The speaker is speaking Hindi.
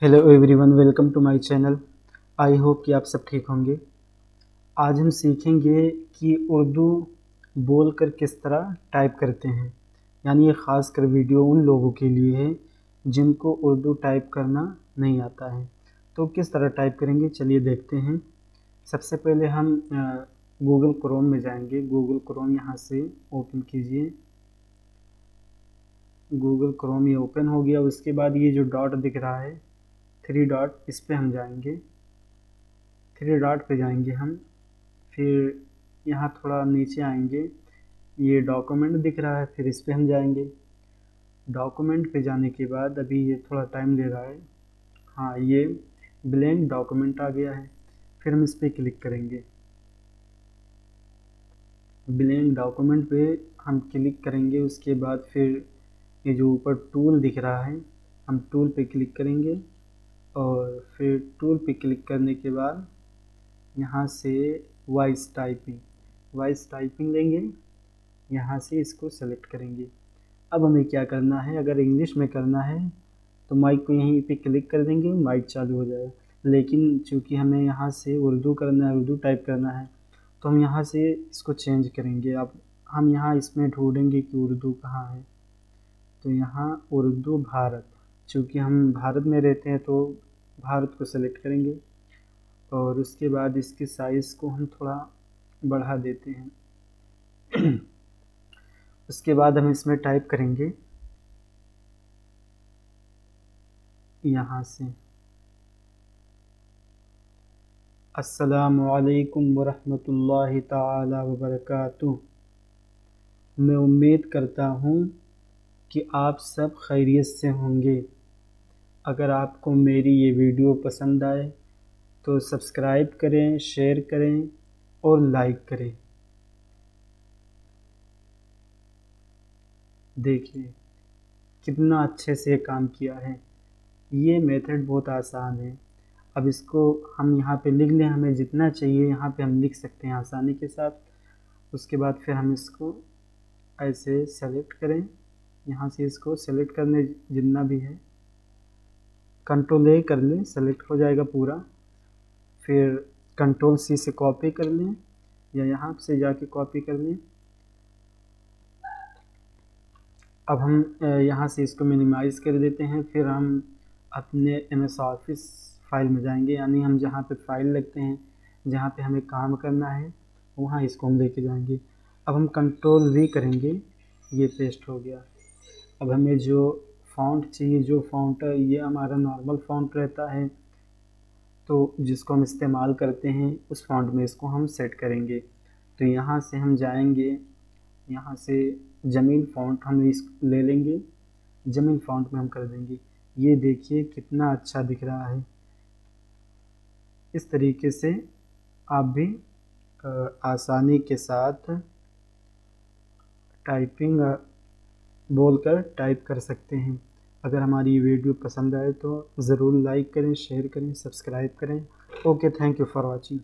Hello everyone, welcome to my channel. I hope कि आप सब ठीक होंगे। आज हम सीखेंगे कि उर्दू बोलकर किस तरह टाइप करते हैं। यानी ये ख़ास कर वीडियो उन लोगों के लिए है जिनको उर्दू टाइप करना नहीं आता है। तो किस तरह टाइप करेंगे, चलिए देखते हैं। सबसे पहले हम गूगल क्रोम में जाएंगे। गूगल क्रोम यहाँ से ओपन कीजिए। गूगल क्रोम ये ओपन हो गया। उसके बाद ये जो डॉट दिख रहा है, 3 डॉट, इस पे हम जाएंगे। 3 डॉट पे जाएंगे हम। फिर यहाँ थोड़ा नीचे आएंगे, ये डॉक्यूमेंट दिख रहा है, फिर इस पे हम जाएंगे। डॉक्यूमेंट पे जाने के बाद अभी ये थोड़ा टाइम ले रहा है। हाँ, ये ब्लैंक डॉक्यूमेंट आ गया है। फिर हम इस पे क्लिक करेंगे। ब्लैंक डॉक्यूमेंट पे हम क्लिक करेंगे। उसके बाद फिर ये जो ऊपर टूल दिख रहा है, हम टूल पे क्लिक करेंगे। और फिर टूल पे क्लिक करने के बाद यहाँ से वॉइस टाइपिंग लेंगे। यहाँ से इसको सेलेक्ट करेंगे। अब हमें क्या करना है, अगर इंग्लिश में करना है तो माइक को यहीं पे क्लिक कर देंगे, माइक चालू हो जाएगा। लेकिन चूंकि हमें यहाँ से उर्दू करना है, उर्दू टाइप करना है, तो हम यहाँ से इसको चेंज करेंगे। अब हम यहाँ इसमें ढूंढेंगे कि उर्दू कहाँ है। तो यहाँ उर्दू भारत, चूँकि हम भारत में रहते हैं तो भारत को सेलेक्ट करेंगे। और उसके बाद इसके साइज़ को हम थोड़ा बढ़ा देते हैं। उसके बाद हम इसमें टाइप करेंगे यहाँ से अस्सलामु अलैकुम वरहमतुल्लाहि ताला वबरकातुह। मैं उम्मीद करता हूँ कि आप सब खैरियत से होंगे। अगर आपको मेरी ये वीडियो पसंद आए तो सब्सक्राइब करें, शेयर करें और लाइक करें। देखिए कितना अच्छे से काम किया है। ये मेथड बहुत आसान है। अब इसको हम यहाँ पे लिख लें, हमें जितना चाहिए यहाँ पे हम लिख सकते हैं आसानी के साथ। उसके बाद फिर हम इसको ऐसे सेलेक्ट करें। यहाँ से इसको सेलेक्ट करने जितना भी है, कंट्रोल ए कर लें, सेलेक्ट हो जाएगा पूरा। फिर कंट्रोल सी से कॉपी कर लें या यहाँ से जाके कॉपी कर लें। अब हम यहाँ से इसको मिनिमाइज़ कर देते हैं। फिर हम अपने MS ऑफिस फाइल में जाएंगे, यानी हम जहाँ पे फाइल लगते हैं, जहाँ पे हमें काम करना है, वहाँ इसको हम लेके जाएंगे। अब हम कंट्रोल V करेंगे, ये पेस्ट हो गया। अब हमें जो फ़ॉन्ट चाहिए, जो फ़ॉन्ट है, ये हमारा नॉर्मल फ़ॉन्ट रहता है, तो जिसको हम इस्तेमाल करते हैं उस फ़ॉन्ट में इसको हम सेट करेंगे। तो यहाँ से हम जाएंगे, यहाँ से जमीन फ़ॉन्ट हम इस ले लेंगे, जमीन फ़ॉन्ट में हम कर देंगे। ये देखिए कितना अच्छा दिख रहा है। इस तरीके से आप भी आसानी के साथ टाइपिंग बोलकर टाइप कर सकते हैं। अगर हमारी वीडियो पसंद आए तो ज़रूर लाइक करें, शेयर करें, सब्सक्राइब करें। Okay, thank you for watching.